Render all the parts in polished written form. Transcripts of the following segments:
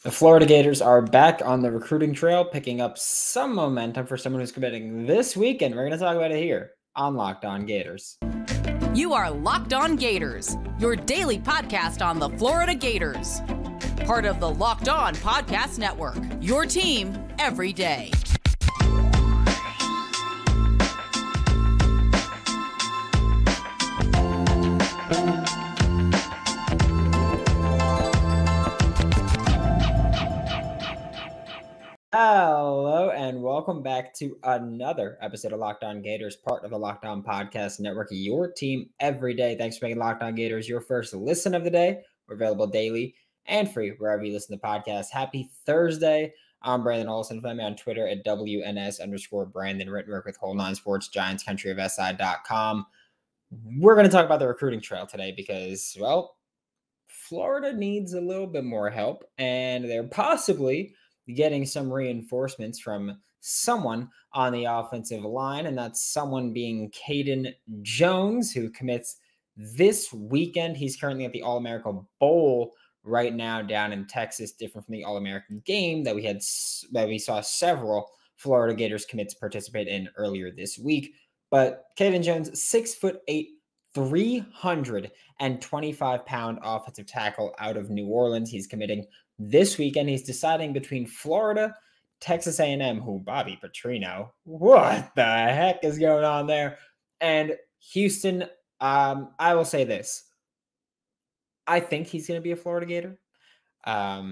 The Florida Gators are back on the recruiting trail, picking up some momentum for someone who's committing this weekend. We're going to talk about it here on Locked On Gators. You are Locked On Gators, your daily podcast on the Florida Gators. Part of the Locked On Podcast Network, your team every day. Hello and welcome back to another episode of Locked On Gators, part of the Locked On Podcast Network, your team every day. Thanks for making Locked On Gators your first listen of the day. We're available daily and free wherever you listen to podcasts. Happy Thursday. I'm Brandon Olson. Find me on Twitter at WNS_Brandon Rittenberg with Whole Nine Sports, GiantsCountryofSI.com. We're going to talk about the recruiting trail today because, well, Florida needs a little bit more help, and they're possibly getting some reinforcements from someone on the offensive line, and that's someone being Caden Jones, who commits this weekend. He's currently at the All-America Bowl right now down in Texas, different from the All-American game that we saw several Florida Gators commits participate in earlier this week. But Caden Jones, 6'8", 325-pound offensive tackle out of New Orleans. He's committing this weekend. He's deciding between Florida, Texas A&M, who Bobby Petrino, what the heck is going on there, and Houston. I will say this. I think he's going to be a Florida Gator. I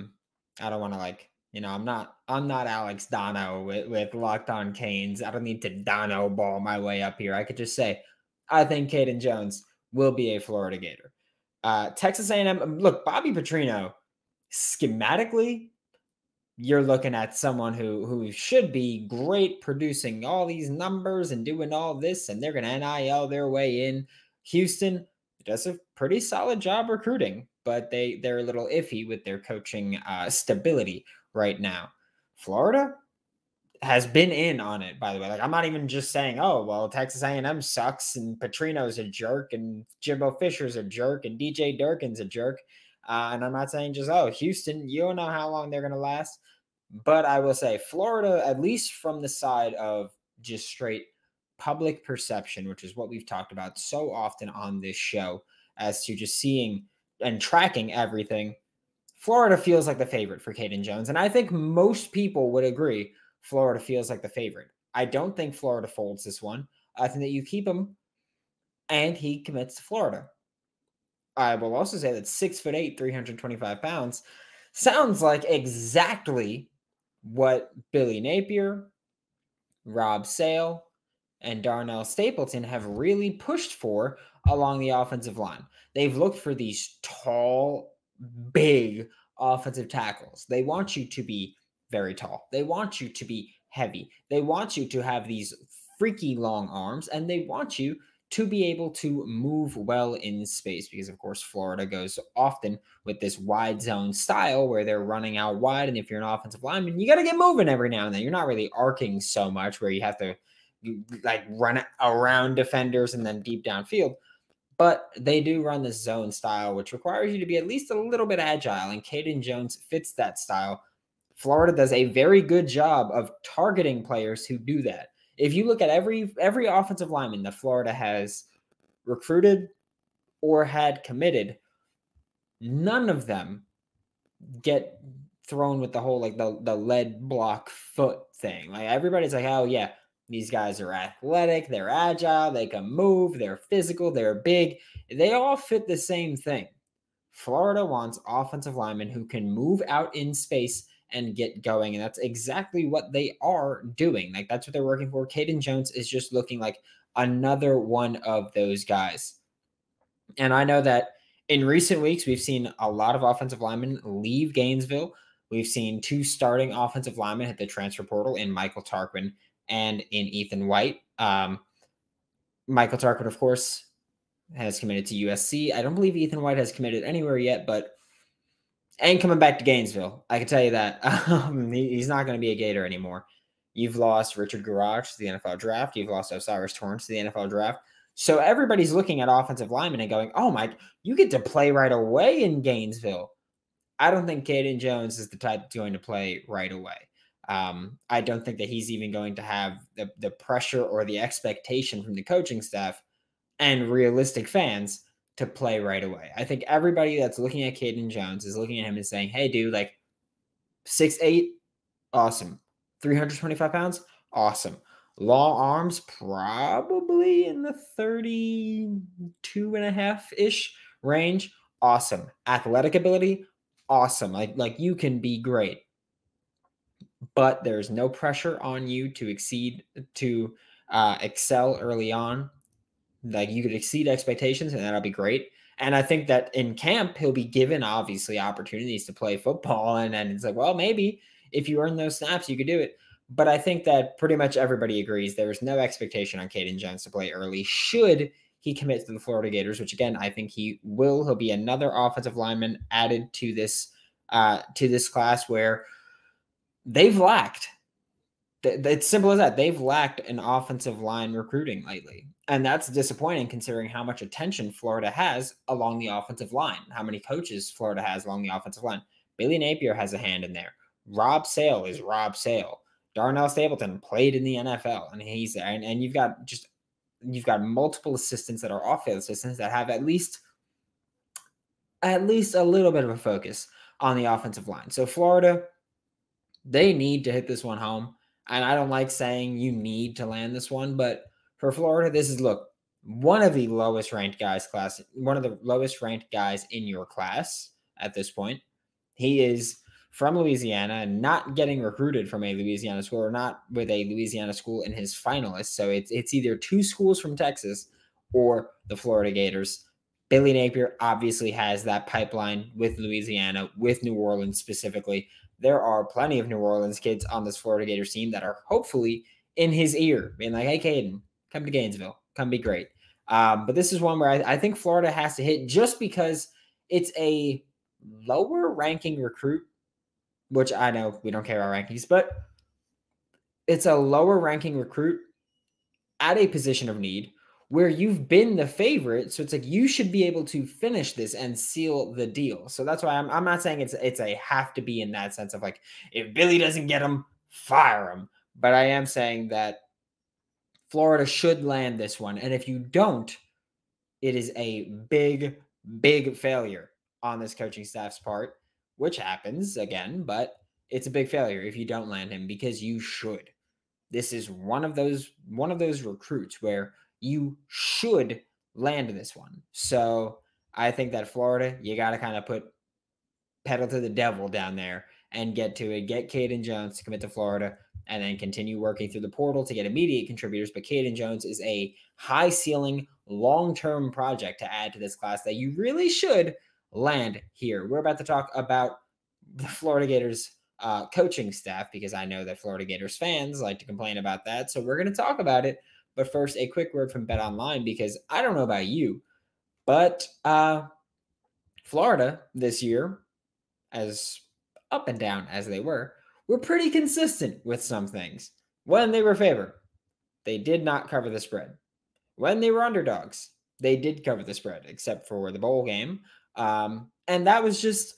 don't want to I'm not Alex Dono with Locked On Canes. I don't need to Dono ball my way up here. I could just say, I think Caden Jones will be a Florida Gator. Texas A&M, look, Bobby Petrino, schematically, you're looking at someone who should be great, producing all these numbers and doing all this, and they're going to NIL their way in. Houston does a pretty solid job recruiting, but they're a little iffy with their coaching stability right now. Florida has been in on it, by the way. Like, I'm not even just saying, oh, well, Texas A&M sucks and Petrino's a jerk and Jimbo Fisher's a jerk and DJ Durkin's a jerk. And I'm not saying just, oh, Houston, you don't know how long they're going to last. But I will say Florida, at least from the side of just straight public perception, which is what we've talked about so often on this show, as to just seeing and tracking everything, Florida feels like the favorite for Caden Jones. And I think most people would agree Florida feels like the favorite. I don't think Florida folds this one. I think that you keep him and he commits to Florida. I will also say that 6'8", 325 pounds sounds like exactly what Billy Napier, Rob Sale, and Darnell Stapleton have really pushed for along the offensive line. They've looked for these tall, big offensive tackles. They want you to be very tall. They want you to be heavy. They want you to have these freaky long arms, and they want you to be able to move well in space because, of course, Florida goes often with this wide zone style where they're running out wide. And if you're an offensive lineman, you got to get moving every now and then. You're not really arcing so much where you have to run around defenders and then deep downfield. But they do run this zone style, which requires you to be at least a little bit agile. And Caden Jones fits that style. Florida does a very good job of targeting players who do that. If you look at every offensive lineman that Florida has recruited or had committed, none of them get thrown with the whole the lead block foot thing. Like, everybody's like, oh yeah, these guys are athletic, they're agile, they can move, they're physical, they're big. They all fit the same thing. Florida wants offensive linemen who can move out in space and get going. And that's exactly what they are doing. Like, that's what they're working for. Caden Jones is just looking like another one of those guys. And I know that in recent weeks, we've seen a lot of offensive linemen leave Gainesville. We've seen two starting offensive linemen hit the transfer portal in Michael Tarquin and in Ethan White. Michael Tarquin, of course, has committed to USC. I don't believe Ethan White has committed anywhere yet, but ain't coming back to Gainesville. I can tell you that. He's not going to be a Gator anymore. You've lost Richard Garage to the NFL draft. You've lost Osiris Torrance to the NFL draft. So everybody's looking at offensive linemen and going, oh, Mike, you get to play right away in Gainesville. I don't think Caden Jones is the type that's going to play right away. I don't think that he's even going to have the pressure or the expectation from the coaching staff and realistic fans to play right away. I think everybody that's looking at Caden Jones is looking at him and saying, hey, dude, like 6'8", awesome. 325 pounds, awesome. Long arms, probably in the 32 and a half-ish range, awesome. Athletic ability, awesome. Like you can be great. But there's no pressure on you to excel early on. Like you could exceed expectations and that'll be great. And I think that in camp, he'll be given obviously opportunities to play football. And then it's like, well, maybe if you earn those snaps, you could do it. But I think that pretty much everybody agrees there's no expectation on Caden Jones to play early. Should he commit to the Florida Gators, which again, I think he will. He'll be another offensive lineman added to this class where they've lacked. It's simple as that. They've lacked an offensive line recruiting lately. And that's disappointing considering how much attention Florida has along the offensive line, how many coaches Florida has along the offensive line. Billy Napier has a hand in there. Rob Sale is Rob Sale. Darnell Stapleton played in the NFL, and he's there. And you've got multiple assistants that are off-field assistants that have at least a little bit of a focus on the offensive line. So Florida, they need to hit this one home. And I don't like saying you need to land this one, but for Florida, this is, look, one of the lowest ranked guys in your class at this point. He is from Louisiana and not getting recruited from a Louisiana school or not with a Louisiana school in his finalists. So it's either two schools from Texas or the Florida Gators. Billy Napier obviously has that pipeline with Louisiana, with New Orleans specifically. There are plenty of New Orleans kids on this Florida Gators team that are hopefully in his ear, being like, hey, Caden, come to Gainesville. Come be great. But this is one where I think Florida has to hit just because it's a lower ranking recruit, which I know we don't care about rankings, but it's a lower ranking recruit at a position of need where you've been the favorite. So it's like you should be able to finish this and seal the deal. So that's why I'm not saying it's a have to be in that sense of like, if Billy doesn't get him, fire him. But I am saying that Florida should land this one. And if you don't, it is a big, big failure on this coaching staff's part, which happens again, but it's a big failure if you don't land him because you should. This is one of those recruits where you should land this one. So I think that Florida, you got to kind of put pedal to the devil down there and get to it. Get Caden Jones to commit to Florida and then continue working through the portal to get immediate contributors. But Caden Jones is a high ceiling, long-term project to add to this class that you really should land here. We're about to talk about the Florida Gators coaching staff because I know that Florida Gators fans like to complain about that. So we're going to talk about it. But first, a quick word from BetOnline because I don't know about you, but Florida this year, as up and down as they were pretty consistent with some things. When they were favored, they did not cover the spread. When they were underdogs, they did cover the spread, except for the bowl game. And that was just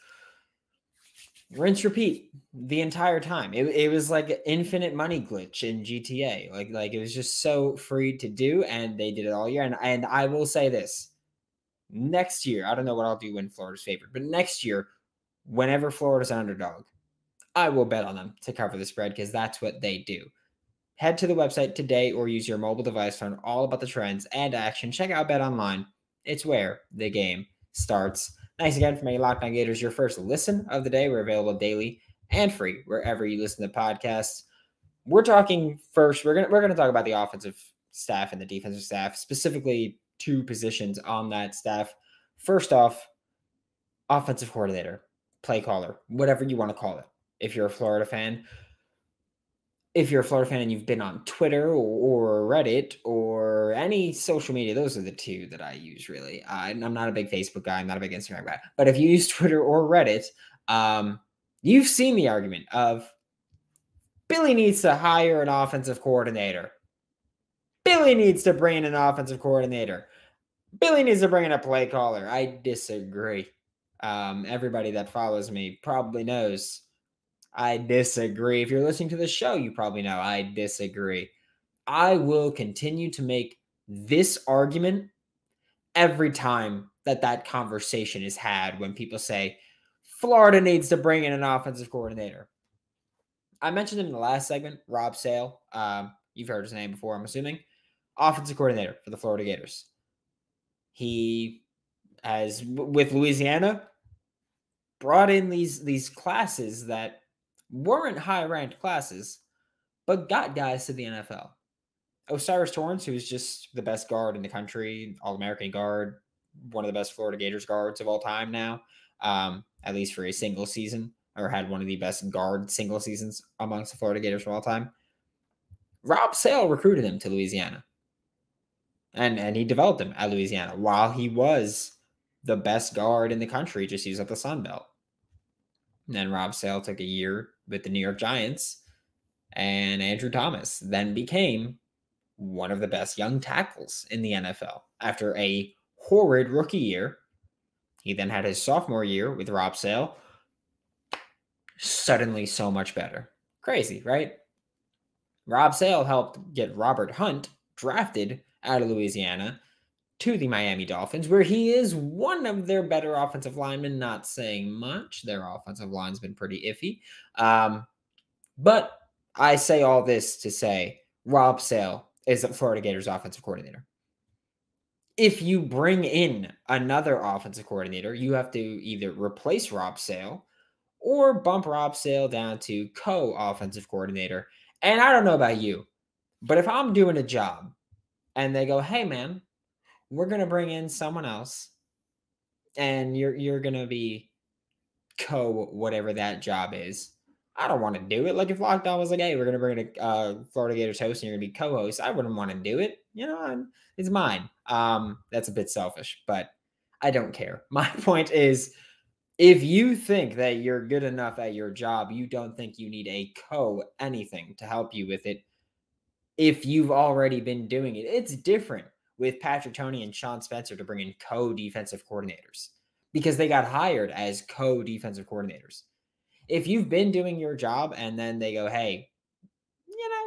rinse, repeat the entire time. It was like an infinite money glitch in GTA. Like it was just so free to do, and they did it all year. And I will say this. Next year, I don't know what I'll do when Florida's favored, but next year, whenever Florida's an underdog, I will bet on them to cover the spread because that's what they do. Head to the website today or use your mobile device to learn all about the trends and action. Check out BetOnline. It's where the game starts. Thanks again for making Locked On Gators your first listen of the day. We're available daily and free wherever you listen to podcasts. We're talking first. We're gonna talk about the offensive staff and the defensive staff, specifically two positions on that staff. First off, offensive coordinator, play caller, whatever you want to call it. If you're a Florida fan and you've been on Twitter or Reddit or any social media, those are the two that I use really. I'm not a big Facebook guy. I'm not a big Instagram guy. But if you use Twitter or Reddit, you've seen the argument of Billy needs to hire an offensive coordinator. Billy needs to bring in an offensive coordinator. Billy needs to bring in a play caller. I disagree. Everybody that follows me probably knows I disagree. If you're listening to the show, you probably know I disagree. I will continue to make this argument every time that conversation is had when people say Florida needs to bring in an offensive coordinator. I mentioned him in the last segment, Rob Sale. You've heard his name before, I'm assuming. Offensive coordinator for the Florida Gators. He has, with Louisiana, brought in these classes that weren't high-ranked classes, but got guys to the NFL. Osiris Torrance, who's just the best guard in the country, All-American guard, one of the best Florida Gators guards of all time now, at least for a single season, or had one of the best guard single seasons amongst the Florida Gators of all time. Rob Sale recruited him to Louisiana. And he developed him at Louisiana while he was the best guard in the country, just used at the Sun Belt. And then Rob Sale took a year with the New York Giants, and Andrew Thomas then became one of the best young tackles in the NFL after a horrid rookie year. He then had his sophomore year with Rob Sale. Suddenly so much better. Crazy, right? Rob Sale helped get Robert Hunt drafted out of Louisiana to the Miami Dolphins, where he is one of their better offensive linemen. Not saying much. Their offensive line's been pretty iffy. But I say all this to say Rob Sale is the Florida Gators offensive coordinator. If you bring in another offensive coordinator, you have to either replace Rob Sale or bump Rob Sale down to co-offensive coordinator. And I don't know about you, but if I'm doing a job and they go, hey, man, we're going to bring in someone else and you're going to be whatever that job is, I don't want to do it. Like if Locked On was like, hey, we're going to bring in a Florida Gators host and you're going to be co-host, I wouldn't want to do it. It's mine. That's a bit selfish, but I don't care. My point is, if you think that you're good enough at your job, you don't think you need a anything to help you with it. If you've already been doing it, it's different with Patrick Toney and Sean Spencer to bring in co-defensive coordinators because they got hired as co-defensive coordinators. If you've been doing your job and then they go, hey,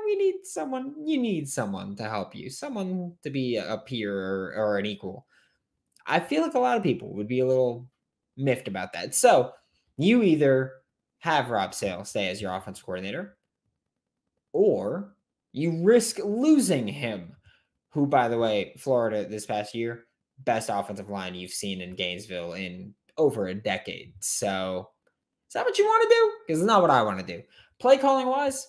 we need someone, you need someone to help you, someone to be a peer or an equal. I feel like a lot of people would be a little miffed about that. So you either have Rob Sale stay as your offensive coordinator or you risk losing him, who, by the way, Florida this past year, best offensive line you've seen in Gainesville in over a decade. So is that what you want to do? Because it's not what I want to do. Play calling wise,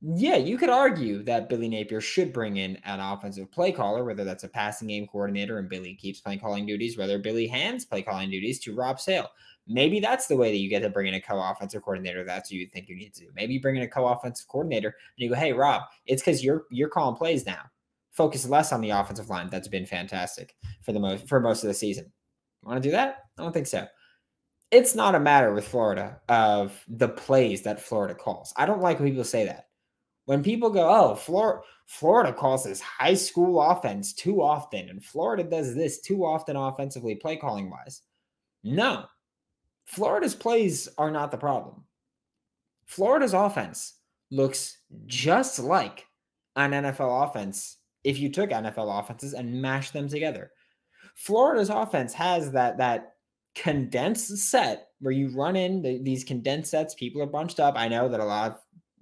yeah, you could argue that Billy Napier should bring in an offensive play caller, whether that's a passing game coordinator and Billy keeps play calling duties, whether Billy hands play calling duties to Rob Sale. Maybe that's the way that you get to bring in a co-offensive coordinator. That's what you think you need to do. Maybe you bring in a co-offensive coordinator and you go, hey, Rob, it's because you're calling plays now. Focus less on the offensive line. That's been fantastic for most of the season. Want to do that? I don't think so. It's not a matter with Florida of the plays that Florida calls. I don't like when people say that. When people go, oh, Florida calls this high school offense too often, and Florida does this too often offensively, play calling wise. No, Florida's plays are not the problem. Florida's offense looks just like an NFL offense if you took NFL offenses and mashed them together. Florida's offense has that condensed set where you run in these condensed sets. People are bunched up. I know that a lot of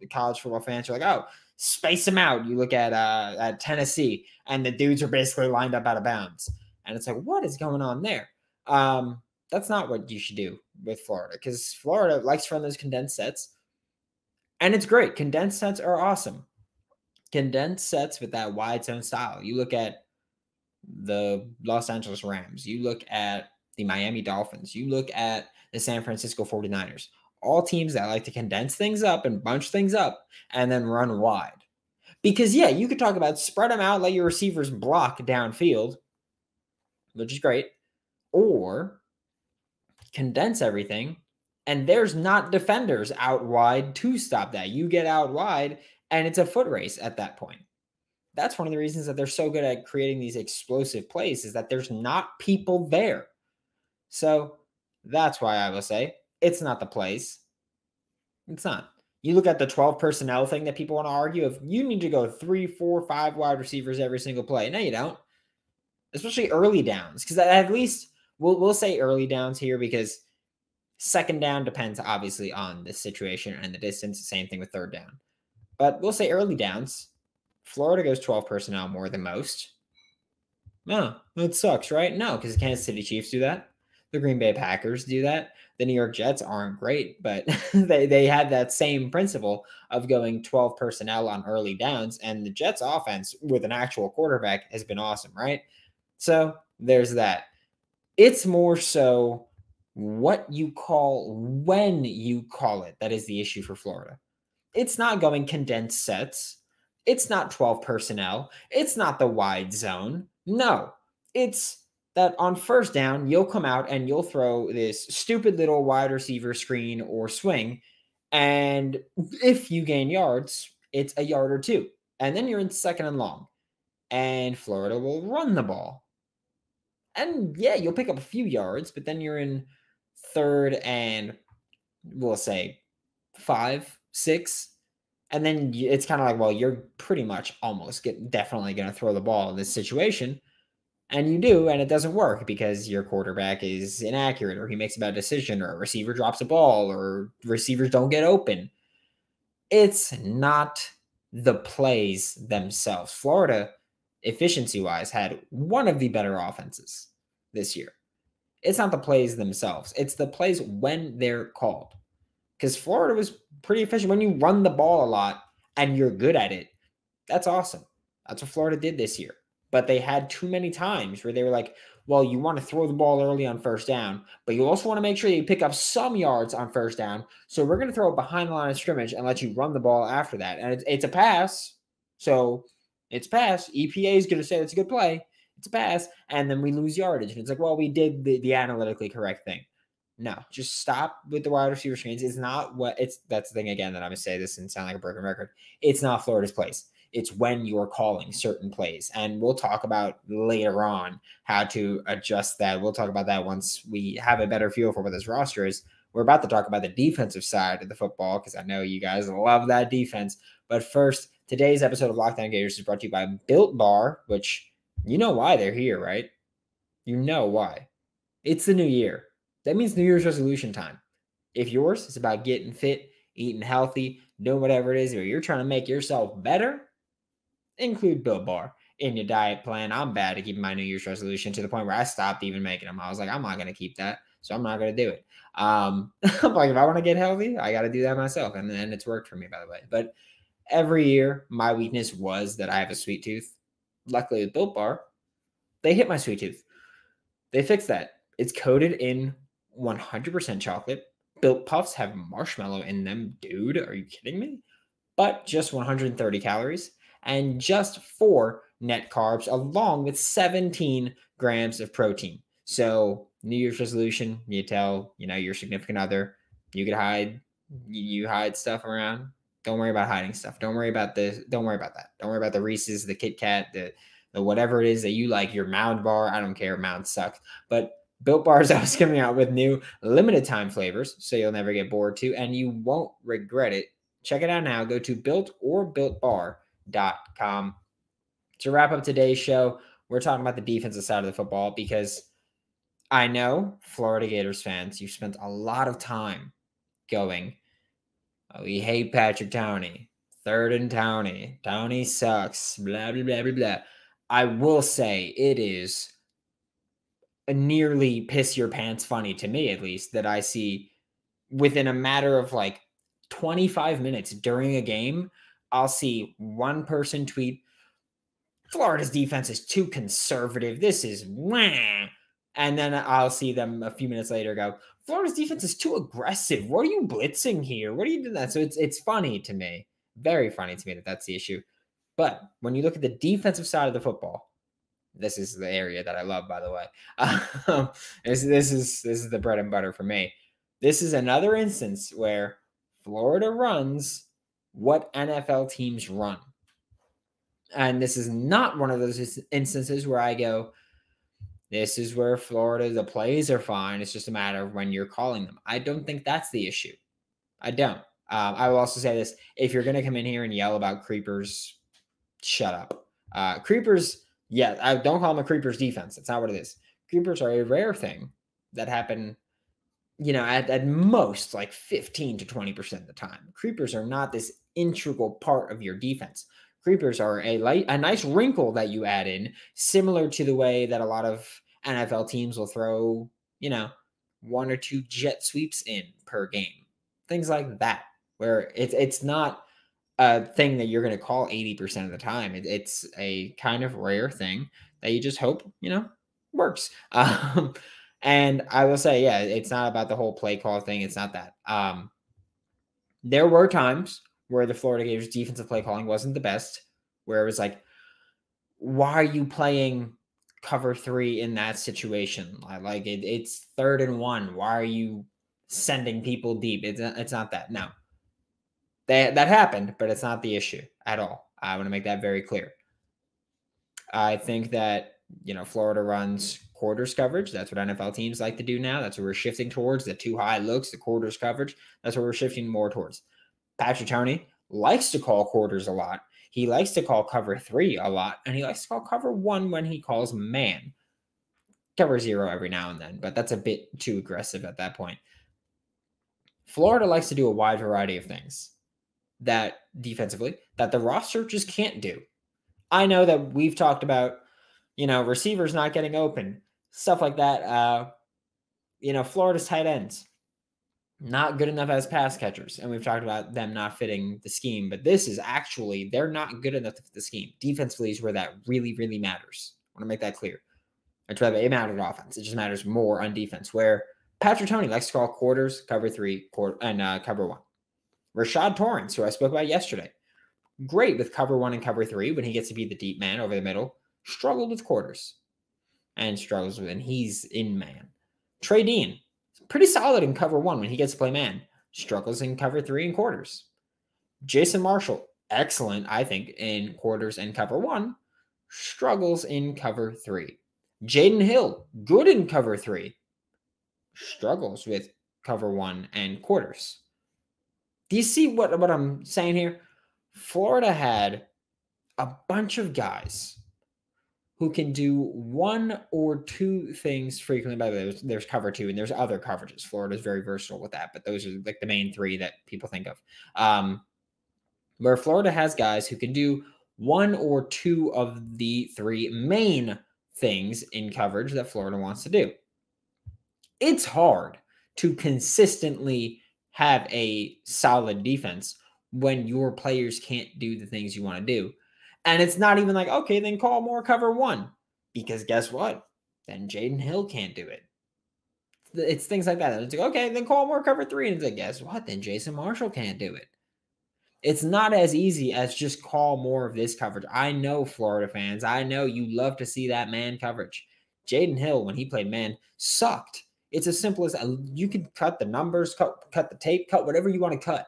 college football fans are like, oh, space them out. You look at Tennessee and the dudes are basically lined up out of bounds. And it's like, what is going on there? That's not what you should do with Florida because Florida likes to run those condensed sets. And it's great. Condensed sets are awesome. Condensed sets with that wide zone style. You look at the Los Angeles Rams. You look at the Miami Dolphins. You look at the San Francisco 49ers. All teams that like to condense things up and bunch things up and then run wide. Because, yeah, you could talk about spread them out, let your receivers block downfield, which is great, or condense everything, and there's not defenders out wide to stop that. You get out wide, and it's a foot race at that point. That's one of the reasons that they're so good at creating these explosive plays is that there's not people there. So That's why I will say it's not the plays. It's not. You look at the 12 personnel thing that people want to argue if you need to go 3, 4, 5 wide receivers every single play. No, you don't. Especially early downs. Because at least we'll say early downs here because second down depends obviously on the situation and the distance. Same thing with third down. But we'll say early downs. Florida goes 12 personnel more than most. No, it sucks, right? No, because the Kansas City Chiefs do that. The Green Bay Packers do that. The New York Jets aren't great, but they had that same principle of going 12 personnel on early downs. And the Jets offense with an actual quarterback has been awesome, right? So there's that. It's more so what you call when you call it that is the issue for Florida. It's not going condensed sets. It's not 12 personnel. It's not the wide zone. No, it's that on first down, you'll come out and you'll throw this stupid little wide receiver screen or swing. And if you gain yards, it's a yard or two. And then you're in second and long. And Florida will run the ball. And yeah, you'll pick up a few yards, but then you're in third and we'll say 5, 6. And then it's kind of like, well, you're pretty much almost definitely going to throw the ball in this situation. And you do, and it doesn't work because your quarterback is inaccurate or he makes a bad decision or a receiver drops a ball or receivers don't get open. It's not the plays themselves. Florida, efficiency-wise, had one of the better offenses this year. It's not the plays themselves. It's the plays when they're called. Because Florida was pretty efficient. When you run the ball a lot and you're good at it, that's awesome. That's what Florida did this year. But they had too many times where they were like, well, you want to throw the ball early on first down, but you also want to make sure you pick up some yards on first down. So we're going to throw it behind the line of scrimmage and let you run the ball after that. And it's a pass. So it's a pass. EPA is going to say it's a good play. It's a pass. And then we lose yardage. And it's like, well, we did the analytically correct thing. No, just stop with the wide receiver screens. It's not that's the thing again that I'm going to say this and sound like a broken record. It's not Florida's plays. It's when you're calling certain plays. And we'll talk about later on how to adjust that. We'll talk about that once we have a better feel for what this roster is. We're about to talk about the defensive side of the football because I know you guys love that defense. But first, today's episode of Locked On Gators is brought to you by Built Bar, which you know why they're here, right? You know why. It's the new year. That means New Year's resolution time. If yours is about getting fit, eating healthy, doing whatever it is, or you're trying to make yourself better, include Built Bar in your diet plan. I'm bad at keeping my New Year's resolution to the point where I stopped even making them. I was like, I'm not going to keep that, so I'm not going to do it. Like if I want to get healthy, I got to do that myself, and then it's worked for me, by the way. But every year, my weakness was that I have a sweet tooth. Luckily, with Built Bar, they hit my sweet tooth. They fixed that. It's coated in 100% chocolate. Built Puffs have marshmallow in them. Dude, are you kidding me? But just 130 calories and just 4 net carbs along with 17 grams of protein. So New Year's resolution, you tell, your significant other, you could hide, you hide stuff around. Don't worry about hiding stuff. Don't worry about this. Don't worry about that. Don't worry about the Reese's, the Kit Kat, the whatever it is that you like, your Mound bar. I don't care. Mound sucks. But Built Bar is always coming out with new limited time flavors, so you'll never get bored too, and you won't regret it. Check it out now. Go to Built or BuiltBar.com. To wrap up today's show, we're talking about the defensive side of the football because I know Florida Gators fans, you've spent a lot of time going, oh, we hate Patrick Toney. Third and Toney. Toney sucks. Blah, blah, blah, blah, blah. I will say it is a nearly piss your pants funny to me, at least, that I see within a matter of like 25 minutes during a game, I'll see one person tweet, Florida's defense is too conservative. This is wah. And then I'll see them a few minutes later go, Florida's defense is too aggressive. What are you blitzing here? What are you doing that? So it's funny to me. Very funny to me that that's the issue. But when you look at the defensive side of the football, this is the area that I love, by the way. This is the bread and butter for me. This is another instance where Florida runs what NFL teams run. And this is not one of those instances where I go, This is where Florida, the plays are fine. It's just a matter of when you're calling them. I don't think that's the issue. I don't. I will also say this. If you're going to come in here and yell about creepers, shut up. Creepers, yeah, I don't call them a creepers defense. That's not what it is. Creepers are a rare thing that happen, at most like 15 to 20% of the time. Creepers are not this integral part of your defense. Creepers are a nice wrinkle that you add in, similar to the way that a lot of NFL teams will throw, one or two jet sweeps in per game. Things like that, where it's not a thing that you're going to call 80% of the time. It's a kind of rare thing that you just hope, works. And I will say, yeah, it's not about the whole play call thing. It's not that. There were times where the Florida Gators defensive play calling wasn't the best, where it was like, why are you playing cover 3 in that situation? Like it's 3rd and 1. Why are you sending people deep? It's not that. No. That happened, but it's not the issue at all. I want to make that very clear. I think that, Florida runs quarters coverage. That's what NFL teams like to do now. That's what we're shifting towards. The too high looks, the quarters coverage. That's what we're shifting more towards. Patrick Toney likes to call quarters a lot. He likes to call cover 3 a lot, and he likes to call cover 1 when he calls man. Cover 0 every now and then, but that's a bit too aggressive at that point. Florida likes to do a wide variety of things that defensively that the roster just can't do. I know that we've talked about, receivers not getting open, stuff like that. Florida's tight ends, not good enough as pass catchers. And we've talked about them not fitting the scheme, but this is actually, they're not good enough to fit the scheme. Defensively is where that really, really matters. I want to make that clear. It matters on offense. It just matters more on defense, where Patrick Toney likes to call quarters, cover 3, and cover 1. Rashad Torrance, who I spoke about yesterday, great with cover 1 and cover 3 when he gets to be the deep man over the middle, struggled with quarters and struggles when he's in man. Trey Dean, pretty solid in cover 1 when he gets to play man, struggles in cover 3 and quarters. Jason Marshall, excellent, I think, in quarters and cover 1, struggles in cover 3. Jaden Hill, good in cover 3, struggles with cover 1 and quarters. Do you see what I'm saying here? Florida had a bunch of guys who can do 1 or 2 things frequently. By the way, there's cover 2 and there's other coverages. Florida is very versatile with that, but those are like the main 3 that people think of. Where Florida has guys who can do 1 or 2 of the 3 main things in coverage that Florida wants to do. It's hard to consistently have a solid defense when your players can't do the things you want to do. And it's not even like, okay, then call more cover 1. Because guess what? Then Jaden Hill can't do it. It's things like that. It's like, okay, then call more cover 3. And it's like, guess what? Then Jason Marshall can't do it. It's not as easy as just call more of this coverage. I know, Florida fans. I know you love to see that man coverage. Jaden Hill, when he played man, sucked. It's as simple as you can cut the numbers, cut the tape, cut whatever you want to cut.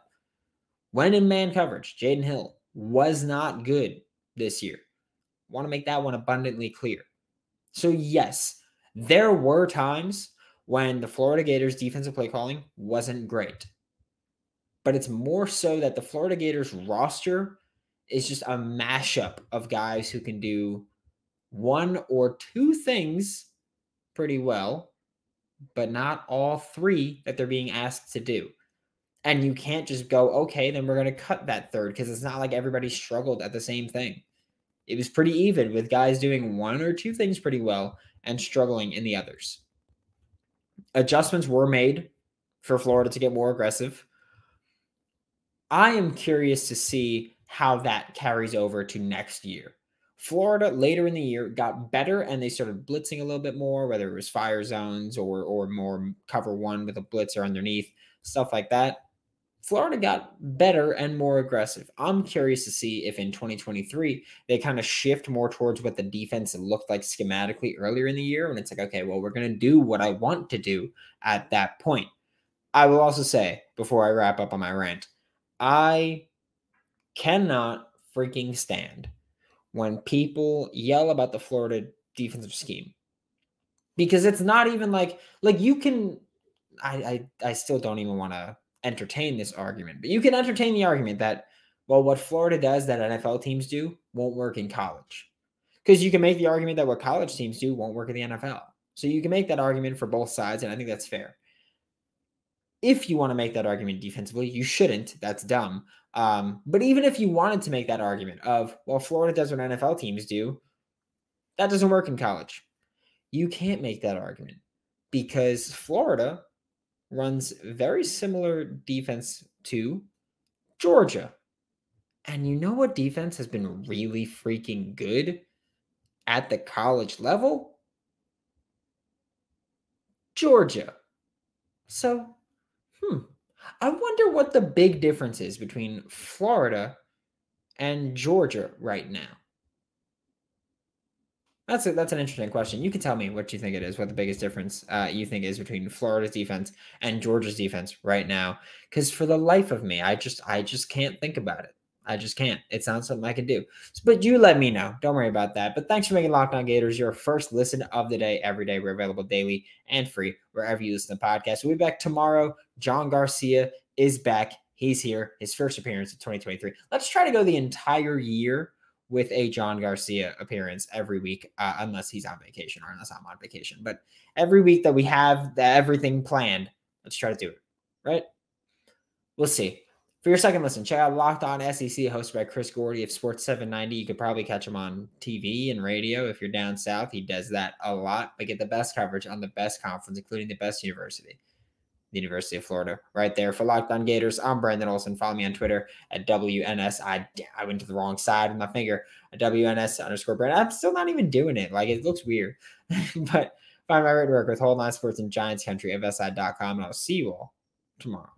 When in man coverage, Jaden Hill was not good this year. Want to make that one abundantly clear. So yes, there were times when the Florida Gators defensive play calling wasn't great. But it's more so that the Florida Gators roster is just a mashup of guys who can do 1 or 2 things pretty well, but not all 3 that they're being asked to do. And you can't just go, okay, then we're going to cut that 3rd, because it's not like everybody struggled at the same thing. It was pretty even with guys doing 1 or 2 things pretty well and struggling in the others. Adjustments were made for Florida to get more aggressive. I am curious to see how that carries over to next year. Florida later in the year got better and they started blitzing a little bit more, whether it was fire zones or more cover 1 with a blitzer underneath, stuff like that. Florida got better and more aggressive. I'm curious to see if in 2023 they kind of shift more towards what the defense looked like schematically earlier in the year. And it's like, okay, well, we're going to do what I want to do at that point. I will also say, before I wrap up on my rant, I cannot freaking stand when people yell about the Florida defensive scheme. Because it's not even like you can, I still don't even want to entertain this argument, but you can entertain the argument that, well, what Florida does that NFL teams do won't work in college. Because you can make the argument that what college teams do won't work in the NFL. So you can make that argument for both sides, and I think that's fair. If you want to make that argument defensively, you shouldn't. That's dumb. But even if you wanted to make that argument of, well, Florida does what NFL teams do, that doesn't work in college. You can't make that argument because Florida runs very similar defense to Georgia. And you know what defense has been really freaking good at the college level? Georgia. So, I wonder what the big difference is between Florida and Georgia right now. That's an interesting question. You can tell me what you think it is, what the biggest difference you think is between Florida's defense and Georgia's defense right now. Because for the life of me, I just can't think about it. I just can't. It's not something I can do. But you let me know. Don't worry about that. But thanks for making Locked On Gators your first listen of the day every day. We're available daily and free wherever you listen to podcasts. We'll be back tomorrow. John Garcia is back. He's here. His first appearance of 2023. Let's try to go the entire year with a John Garcia appearance every week, unless he's on vacation or unless I'm on vacation. But every week that we have everything planned, let's try to do it, right? We'll see. For your second listen, check out Locked On SEC, hosted by Chris Gordy of Sports 790. You could probably catch him on TV and radio if you're down south. He does that a lot, but get the best coverage on the best conference, including the best university, the University of Florida, right there. For Locked On Gators, I'm Brandon Olson. Follow me on Twitter at WNS. I went to the wrong side with my finger at WNS_Brandon. I'm still not even doing it. Like, it looks weird. But find my right work with Whole Nine Sports in Giants Country, FSI.com, and I'll see you all tomorrow.